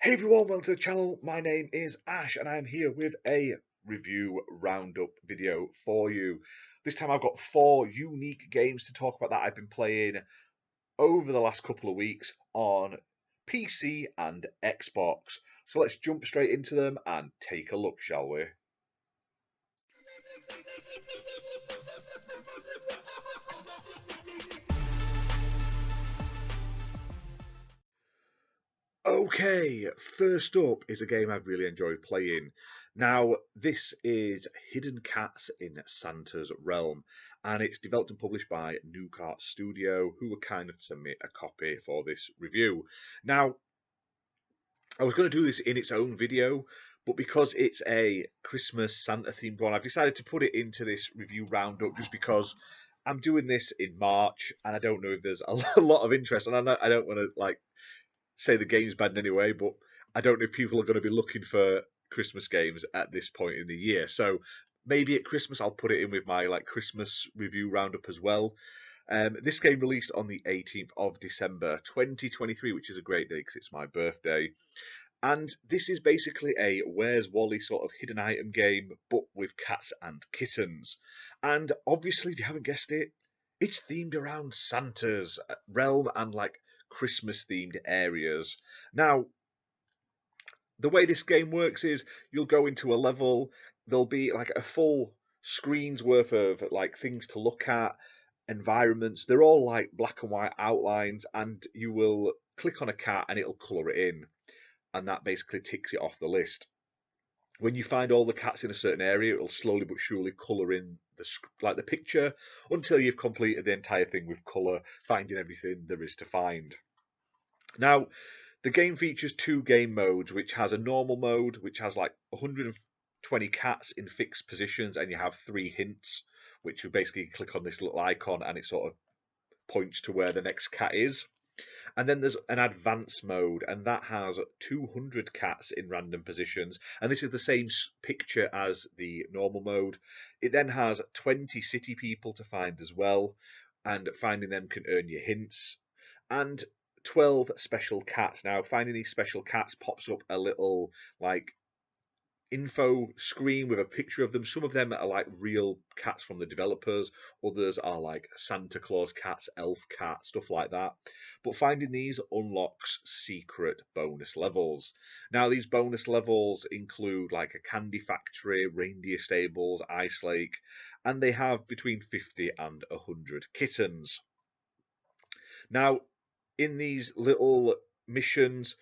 Hey everyone, welcome to the channel. My name is Ash and I'm here with a review roundup video for you. This time I've got 4 unique games to talk about that I've been playing over the last couple of weeks on PC and Xbox. So let's jump straight into them and take a look, shall we? Okay, first up is a game I've really enjoyed playing. Now, this is Hidden Cats in Santa's Realm, and it's developed and published by Newcart Studio, who were kind enough to send me a copy for this review. Now, I was going to do this in its own video, but because it's a Christmas Santa themed one, I've decided to put it into this review roundup just because I'm doing this in March, and I don't know if there's a lot of interest, and I don't want to say the game's bad in any way, but I don't know if people are going to be looking for Christmas games at this point in the year. So maybe at Christmas I'll put it in with my Christmas review roundup as well. This game released on the 18th of December 2023, which is a great day because it's my birthday. And this is basically a Where's Wally sort of hidden item game, but with cats and kittens. And obviously, if you haven't guessed it, it's themed around Santa's realm and Christmas themed areas. Now, the way this game works is you'll go into a level, there'll be a full screen's worth of things to look at, environments. They're all black and white outlines, and you will click on a cat and it'll colour it in, and that basically ticks it off the list. When you find all the cats in a certain area, it'll slowly but surely colour in the picture until you've completed the entire thing with colour, finding everything there is to find. Now, the game features 2 game modes, which has a normal mode, which has 120 cats in fixed positions, and you have 3 hints, which you basically click on this little icon and it sort of points to where the next cat is. And then there's an advanced mode, and that has 200 cats in random positions. And this is the same picture as the normal mode. It then has 20 city people to find as well, and finding them can earn you hints. And 12 special cats. Now, finding these special cats pops up a little info screen with a picture of them. Some of them are real cats from the developers, others are Santa Claus cats, elf cats, stuff like that. But finding these unlocks secret bonus levels. Now, these bonus levels include a candy factory, reindeer stables, ice lake, and they have between 50 and 100 kittens. Now, in these little missions,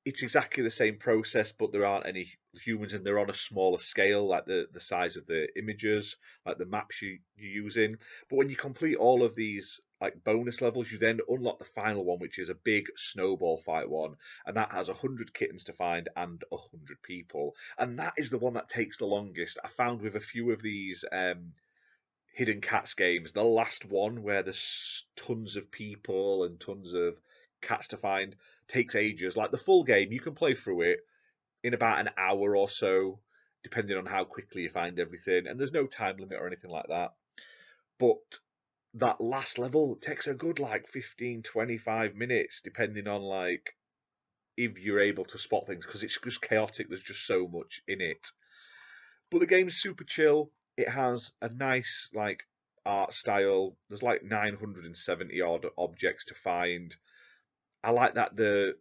it's exactly the same process, but there aren't any humans, and they're on a smaller scale, like the size of the images, like the maps you're using. But when you complete all of these bonus levels, you then unlock the final one, which is a big snowball fight one, and that has 100 kittens to find and 100 people, and that is the one that takes the longest. I found with a few of these hidden cats games, the last one where there's tons of people and tons of cats to find takes ages. Like the full game, you can play through it in about an hour or so, depending on how quickly you find everything, and there's no time limit or anything like that. But that last level takes a good 15, 25 minutes, depending on if you're able to spot things, because it's just chaotic. There's just so much in it. But the game's super chill. It has a nice art style. There's 970 odd objects to find. I like that the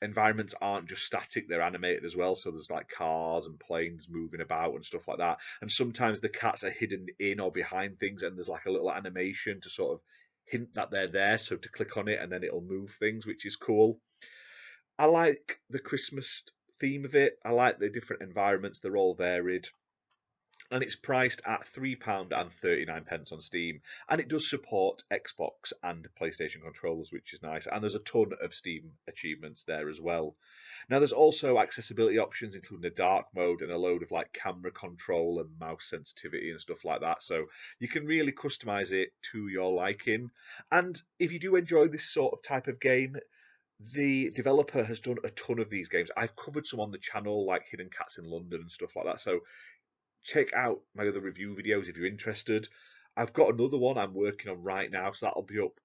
environments aren't just static, they're animated as well. So there's cars and planes moving about and stuff like that. And sometimes the cats are hidden in or behind things, and there's a little animation to sort of hint that they're there. So to click on it and then it'll move things, which is cool. I like the Christmas theme of it. I like the different environments, they're all varied. And it's priced at £3.39 on Steam, and it does support Xbox and PlayStation controllers, which is nice. And there's a ton of Steam achievements there as well. Now, there's also accessibility options, including a dark mode and a load of camera control and mouse sensitivity and stuff like that. So you can really customize it to your liking. And if you do enjoy this sort of type of game, the developer has done a ton of these games. I've covered some on the channel, like Hidden Cats in London and stuff like that. So check out my other review videos if you're interested. I've got another one I'm working on right now, so that'll be up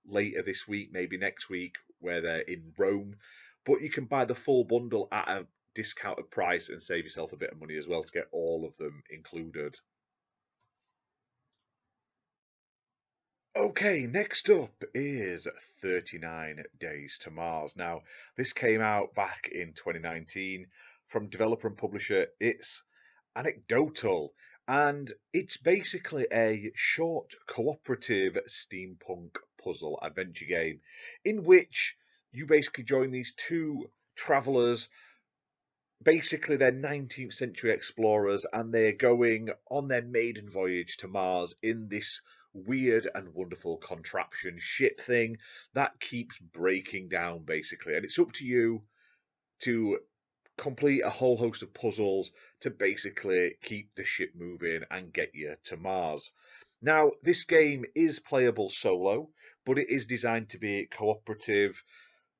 later this week, maybe next week, where they're in Rome. but you can buy the full bundle at a discounted price and save yourself a bit of money as well to get all of them included. Okay, next up is 39 Days to Mars. Now, this came out back in 2019 from developer and publisher. It's anecdotal, and it's basically a short cooperative steampunk puzzle adventure game in which you basically join these two travelers. Basically, they're 19th century explorers and they're going on their maiden voyage to Mars in this weird and wonderful contraption ship thing that keeps breaking down, basically. And it's up to you to complete a whole host of puzzles to basically keep the ship moving and get you to Mars. Now, this game is playable solo, but it is designed to be cooperative,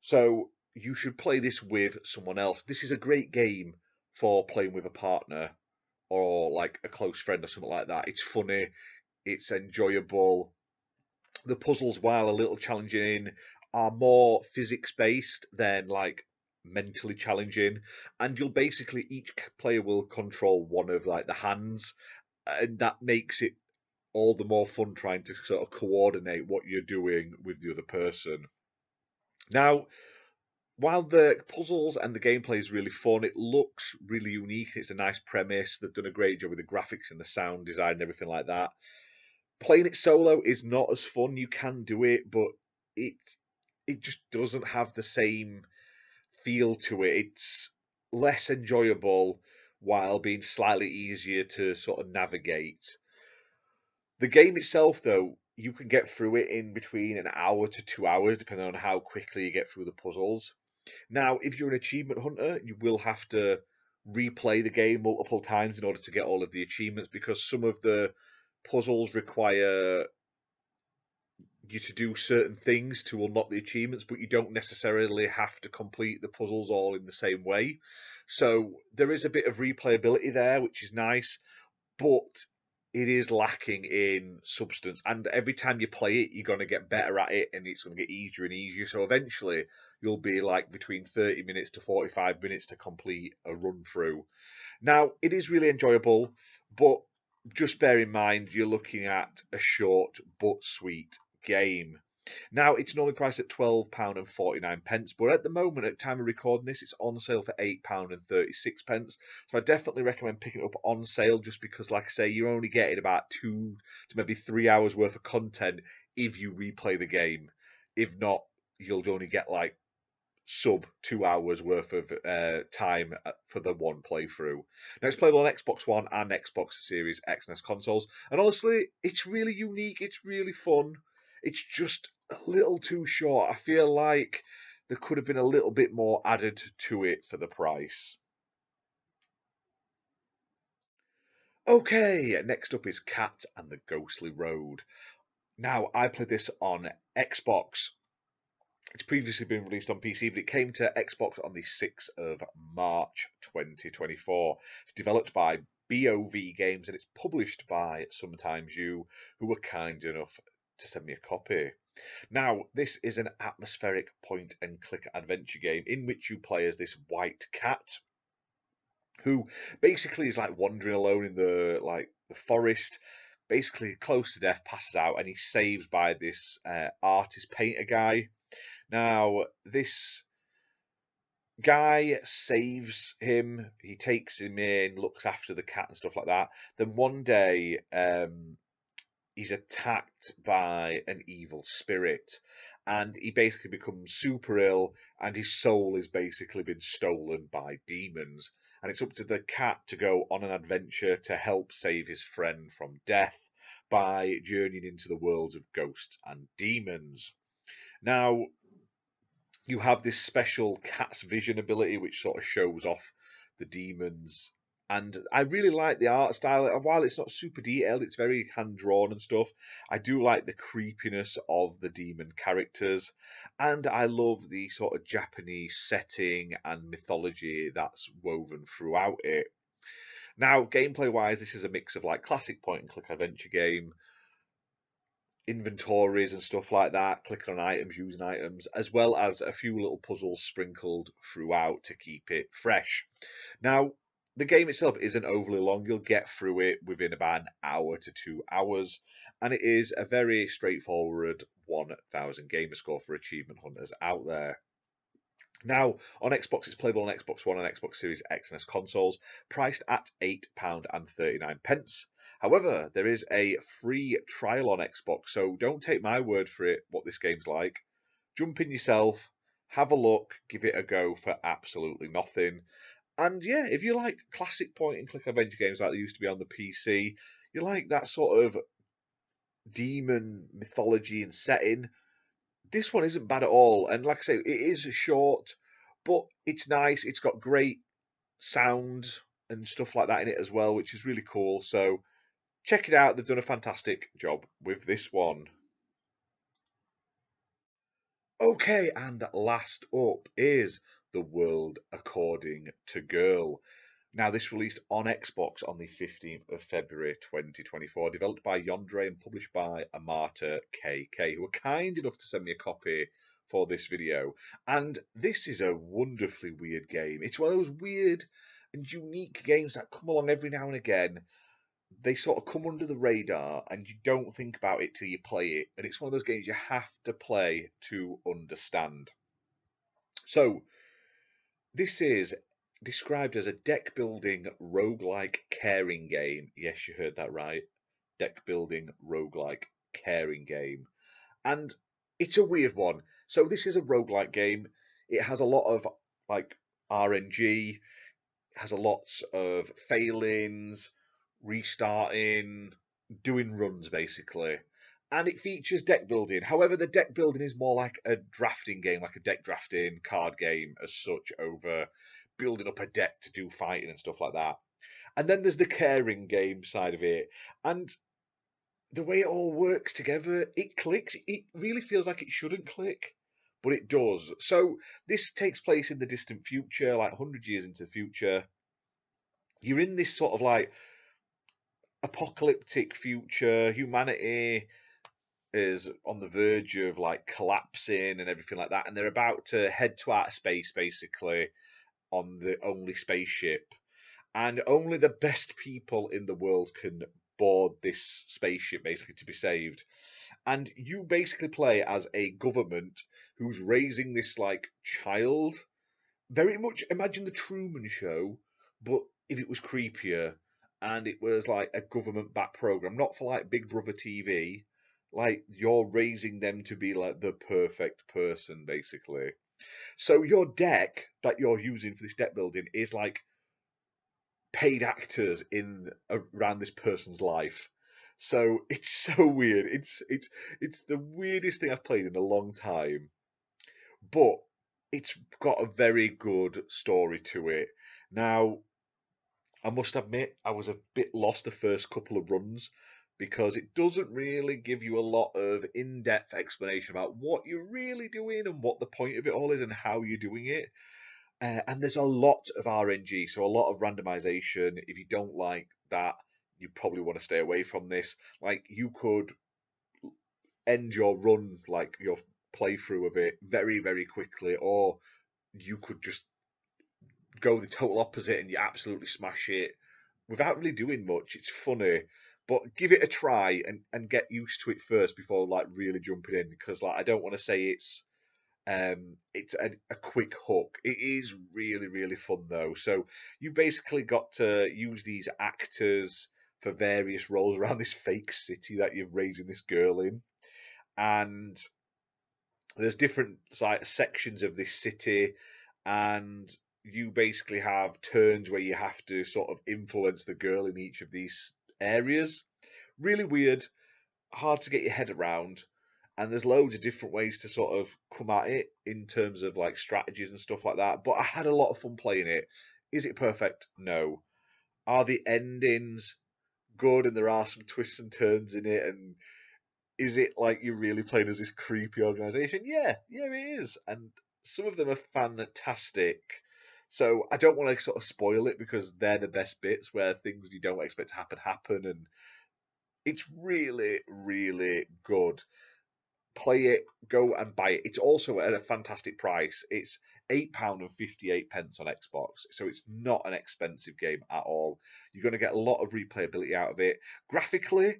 so you should play this with someone else. This is a great game for playing with a partner or like a close friend or something like that. It's funny, it's enjoyable. The puzzles, while a little challenging, are more physics based than like mentally challenging, and you'll basically each player will control one of like the hands, and that makes it all the more fun trying to sort of coordinate what you're doing with the other person. Now, while the puzzles and the gameplay is really fun, it looks really unique. It's a nice premise. They've done a great job with the graphics and the sound design and everything like that. Playing it solo is not as fun. You can do it, but it it just doesn't have the same feel to it. It's less enjoyable while being slightly easier to sort of navigate. The game itself, though, you can get through it in between an hour to 2 hours, depending on how quickly you get through the puzzles. Now, if you're an achievement hunter, you will have to replay the game multiple times in order to get all of the achievements because some of the puzzles require you to do certain things to unlock the achievements, but you don't necessarily have to complete the puzzles all in the same way. So there is a bit of replayability there, which is nice, but it is lacking in substance. And every time you play it, you're going to get better at it and it's going to get easier and easier. So eventually, you'll be like between 30 minutes to 45 minutes to complete a run through. Now, it is really enjoyable, but just bear in mind you're looking at a short but sweet game. Now, it's normally priced at £12.49, but at the moment, at the time of recording this, it's on sale for £8.36. So I definitely recommend picking it up on sale just because, like I say, you're only getting about 2 to maybe 3 hours worth of content if you replay the game. If not, you'll only get like sub 2 hours worth of time for the one playthrough. Now it's playable on Xbox One and Xbox Series X and S consoles, and honestly, it's really unique. It's really fun. It's just a little too short. I feel like there could have been a little bit more added to it for the price. Okay, next up is Cat and the Ghostly Road. Now, I played this on Xbox. It's previously been released on PC, but it came to Xbox on the 6th of March 2024. It's developed by BOV Games and it's published by Sometimes You, who were kind enough to send me a copy. Now, this is an atmospheric point and click adventure game in which you play as this white cat who basically is like wandering alone in the forest, basically close to death, passes out, and he's saved by this artist painter guy. Now, this guy saves him. He takes him in, looks after the cat and stuff like that. Then one day, he's attacked by an evil spirit, and he basically becomes super ill, and his soul has basically been stolen by demons. And it's up to the cat to go on an adventure to help save his friend from death by journeying into the worlds of ghosts and demons. Now, you have this special cat's vision ability which sort of shows off the demons. And I really like the art style. While it's not super detailed, it's very hand drawn and stuff. I do like the creepiness of the demon characters. And I love the sort of Japanese setting and mythology that's woven throughout it. Now, gameplay wise, this is a mix of like classic point and click adventure game. inventories and stuff like that, clicking on items, using items, as well as a few little puzzles sprinkled throughout to keep it fresh. Now, the game itself isn't overly long. You'll get through it within about an hour to 2 hours, and it is a very straightforward 1000 gamer score for achievement hunters out there. Now, on Xbox, it's playable on Xbox One and Xbox Series X and S consoles, priced at £8.39. However, there is a free trial on Xbox, so don't take my word for it what this game's like. Jump in yourself, have a look, give it a go for absolutely nothing. And yeah, if you like classic point and click adventure games like they used to be on the PC, you like that sort of demon mythology and setting, this one isn't bad at all. And like I say, it is short, but it's nice. It's got great sound and stuff like that in it as well, which is really cool. So check it out. They've done a fantastic job with this one. Okay, and last up is The World According to Girl. Now, this released on Xbox on the 15th of February 2024, developed by Yondre and published by Amata KK, who were kind enough to send me a copy for this video. And this is a wonderfully weird game. It's one of those weird and unique games that come along every now and again. They sort of come under the radar and you don't think about it till you play it. And it's one of those games you have to play to understand. So, this is described as a deck building roguelike caring game. Yes, you heard that right. Deck building roguelike caring game. And it's a weird one. So this is a roguelike game. It has a lot of like RNG, has a lots of failings, restarting, doing runs basically. And it features deck building. However, the deck building is more like a drafting game, like a deck drafting card game as such, over building up a deck to do fighting and stuff like that. And then there's the caring game side of it. And the way it all works together, it clicks. It really feels like it shouldn't click, but it does. So this takes place in the distant future, like 100 years into the future. You're in this sort of like apocalyptic future. Humanity is on the verge of like collapsing and everything like that, and they're about to head to outer space basically on the only spaceship, and only the best people in the world can board this spaceship basically to be saved. And you basically play as a government who's raising this like child, very much imagine the Truman Show, but if it was creepier, and it was like a government backed program, not for like Big Brother TV. Like you're raising them to be like the perfect person, basically. So your deck that you're using for this deck building is like paid actors in around this person's life. So it's so weird. It's the weirdest thing I've played in a long time, but it's got a very good story to it. Now, I must admit, I was a bit lost the first couple of runs because it doesn't really give you a lot of in-depth explanation about what you're really doing and what the point of it all is and how you're doing it. And there's a lot of RNG, so a lot of randomization. If you don't like that, you probably want to stay away from this. Like, you could end your run, like your playthrough of it, very, very quickly, or you could just go the total opposite and you absolutely smash it without really doing much. It's funny, but give it a try and get used to it first before like really jumping in, because like I don't want to say it's a quick hook. It is really, really fun though. So you've basically got to use these actors for various roles around this fake city that you're raising this girl in, and there's different like sections of this city, and you basically have turns where you have to sort of influence the girl in each of these areas. Really weird, hard to get your head around, and there's loads of different ways to sort of come at it in terms of like strategies and stuff like that. But I had a lot of fun playing it. Is it perfect? No. Are the endings good and there are some twists and turns in it, and is it like you're really playing as this creepy organization? Yeah, yeah, it is. And some of them are fantastic. So I don't want to sort of spoil it because they're the best bits where things you don't expect to happen happen, and It's really, really good. Play it, go and buy it. It's also at a fantastic price. It's £8.58 on Xbox, so it's not an expensive game at all. You're going to get a lot of replayability out of it. Graphically,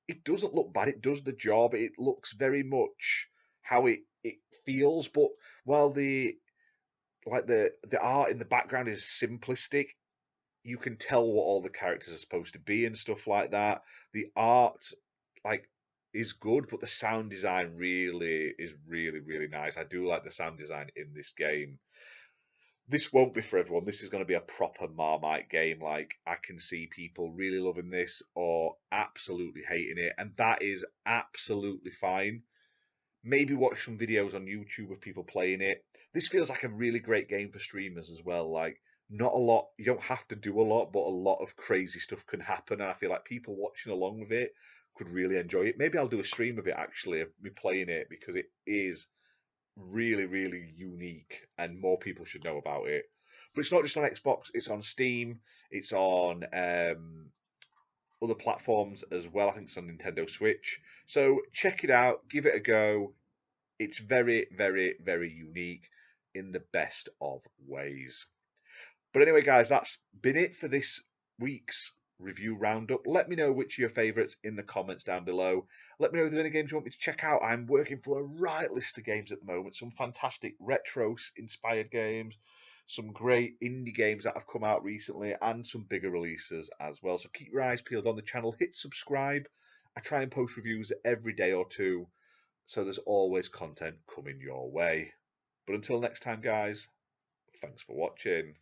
it doesn't look bad. It does the job. It looks very much how it feels. But while the art in the background is simplistic, you can tell what all the characters are supposed to be and stuff like that. The art, like, is good, but the sound design really is really, really nice. I do like the sound design in this game. This won't be for everyone. This is going to be a proper Marmite game. Like, I can see people really loving this or absolutely hating it, and that is absolutely fine. Maybe watch some videos on YouTube of people playing it. This feels like a really great game for streamers as well. Like, not a lot, you don't have to do a lot, but a lot of crazy stuff can happen. And I feel like people watching along with it could really enjoy it. Maybe I'll do a stream of it actually, of me playing it, because it is really, really unique and more people should know about it. But it's not just on Xbox, it's on Steam, it's on other platforms as well. I think it's on Nintendo Switch. So check it out, give it a go. It's very, very, very unique in the best of ways. But anyway, guys, that's been it for this week's review roundup. Let me know which are your favourites in the comments down below. Let me know if there's any games you want me to check out. I'm working for a right list of games at the moment. Some fantastic retro-inspired games, some great indie games that have come out recently, and some bigger releases as well. So keep your eyes peeled on the channel. Hit subscribe. I try and post reviews every day or two, so there's always content coming your way. But until next time, guys, thanks for watching.